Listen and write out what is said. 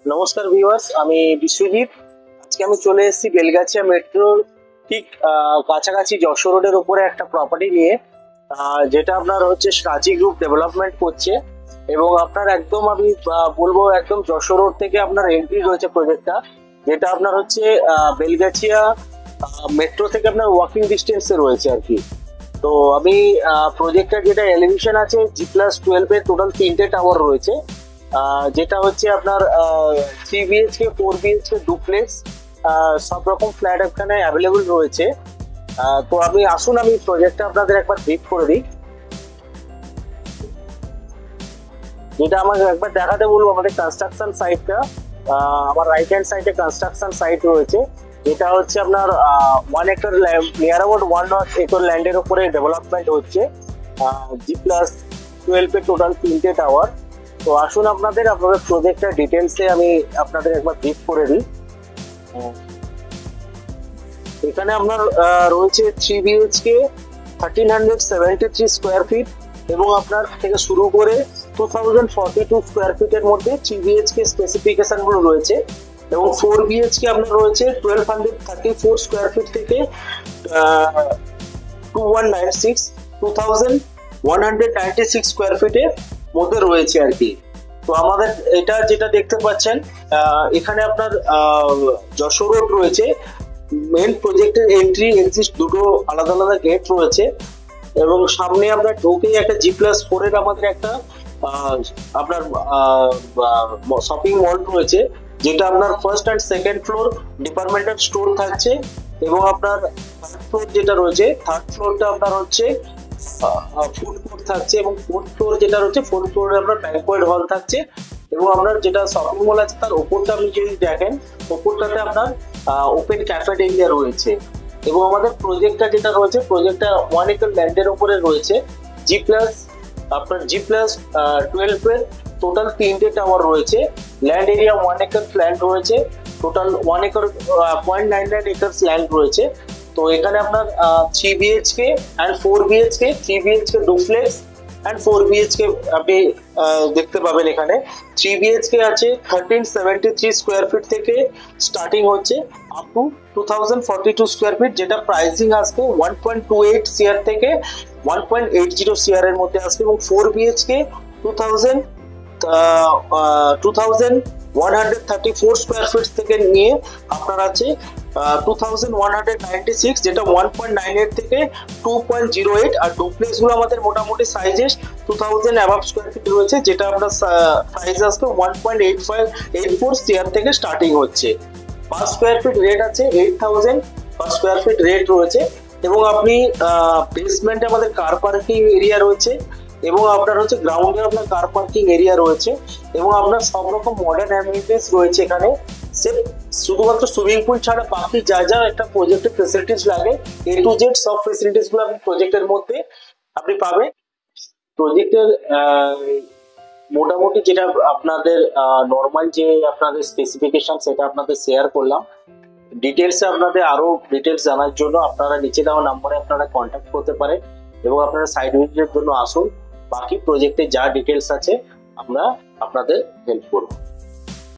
নমস্কার ভিউয়ার্স, আমি বিশ্বজিৎ। আজকে আমি চলে এসেছি বেলগাছিয়া মেট্রো ঠিক কাছাকাছি যশোর রোডের উপরে একটা প্রপার্টি নিয়ে, যেটা আপনার হচ্ছে সাজি গ্রুপ ডেভেলপমেন্ট করছে। এবং আপনার একদম আমি বলবো একদম যশোর রোড থেকে আপনার এন্ট্রি রয়েছে প্রজেক্টটা, যেটা আপনার হচ্ছে বেলগাছিয়া মেট্রো থেকে আপনার ওয়াকিং ডিস্টেন্সে রয়েছে আর কি। তো আমি প্রজেক্টটার যেটা এলিভেশন আছে G+12 এর টোটাল 3টে টাওয়ার রয়েছে, যেটা হচ্ছে আপনার 3 BHK 4 BHK ডুপ্লেক্স সব রকম ফ্ল্যাট এখানে অ্যাভেলেবল রয়েছে। তো আমি প্রজেক্টটা আপনাদের একবার ব্রিফ করে দিই। যেটা আমাকে একবার দেখাতে বলবো আমাদের কনস্ট্রাকশন সাইটটা। আমার রাইট হ্যান্ড সাইডে কনস্ট্রাকশন সাইট রয়েছে, যেটা হচ্ছে আপনার 1 একর নিয়ার অ্যাবাউট 1 একর ল্যান্ডের উপরে ডেভেলপমেন্ট হচ্ছে। G+12 এর টোটাল 3টে টাওয়ার। তো আসুন আপনাদের প্রজেক্টের ডিটেলসে আমি আপনাদের একবার ব্রিফ করে দিই। এখানে আপনার রয়েছে 3 BHK 1373 স্কোয়ার ফিট, এবং আপনার থেকে শুরু করে 2042 স্কোয়ার ফিটের মধ্যে 3 BHK স্পেসিফিকেশন গুলো রয়েছে। এবং 4 BHK আপনার রয়েছে 1234 স্কোয়ার ফিট থেকে 2196 স্কোয়ার ফিটের মধ্যে রয়েছে আর কি। তো আমাদের এটা যেটা দেখতে পাচ্ছেন, এখানে আপনার যশোর রোড রয়েছে। মেন প্রজেক্টের এন্ট্রি এক্সিট দুটো আলাদা আলাদা গেট রয়েছে, এবং সামনে আপনার ঢুকেই একটা G+4 এর আমাদের একটা আপনার শপিং মল রয়েছে, যেটা আপনার first and second floor departmental store থাকছে। এবং আপনার থার্ড ফ্লোর যেটা রয়েছে, থার্ড ফ্লোরটা আপনার হচ্ছে ফুড কোর্ট থাকছে, এবং ফোর্থ ফ্লোর যেটা রয়েছে ফোর্থ ফ্লোরে আপনার ব্যাংকোয়েট হল থাকছে। এবং আপনার যেটা শপিং মল আছে তার ওপরটা আপনি যদি দেখেন, ওপরটাতে আপনার ওপেন ক্যাফেটেরিয়া রয়েছে। এবং আমাদের প্রজেক্টটা যেটা রয়েছে, প্রজেক্টটা 1 একর ল্যান্ডের উপরে রয়েছে। G+12 এর টোটাল 3টে টাওয়ার রয়েছে। ল্যান্ড এরিয়া 1 একর ল্যান্ড রয়েছে, টোটাল 1 একর 0.99 একর ল্যান্ড রয়েছে। তো এখানে আপনার 3 BHK and 4 BHK 3 BHK duplex and 4 BHK আপনি দেখতে পাবেন। এখানে 3 BHK আছে 1373 স্কোয়ার ফিট থেকে স্টার্টিং হচ্ছে আপ টু 2042 স্কোয়ার ফিট, যেটা প্রাইসিং আসবে 1.28 CR থেকে 1.80 CR এর মধ্যে আসবে। এবং 4 BHK 2134 স্কোয়ার ফিট থেকে নিয়ে আপনার আছে 2196, যেটা 1.98 থেকে 2.08। আর ডুপ্লেক্স গুলো আমাদের মোটামুটি সাইজেস 2000 অ্যাবাভ স্কোয়ার ফিট রয়েছে, যেটা আপনার সাইজ আসবে 1.84 CR থেকে স্টার্টিং হচ্ছে। পার স্কোয়ার ফিট রেট আছে 8000 পার স্কোয়ার ফিট রেট রয়েছে। এবং আপনি বেসমেন্টে আমাদের কার পার্কিং এরিয়া রয়েছে, এবং আপনার হচ্ছে গ্রাউন্ডে আপনার কার পার্কিং এরিয়া রয়েছে, এবং আপনার সব রকম মডার্ন অ্যামিনিটিস রয়েছে এখানে। শুধুমাত্র সুইমিং পুল ছাড়া বাকি যা যা একটা প্রজেক্টের ফেসিলিটিস লাগে A to Z সব ফেসিলিটিস গুলো আপনি প্রজেক্টের মধ্যে আপনি পাবেন। প্রজেক্টের মোটামুটি যেটা আপনাদের নর্মাল যে আপনাদের স্পেসিফিকেশন সেটা আপনাদের শেয়ার করলাম। ডিটেলসে আপনাদের আরো ডিটেলস জানার জন্য আপনারা নিচে দেওয়া নাম্বারে আপনারা কন্ট্যাক্ট করতে পারেন, এবং আপনারা সাইট ভিজিটের জন্য আসুন। বাকি প্রজেক্টে যা ডিটেলস আছে আমরা আপনাদের হেল্প করব।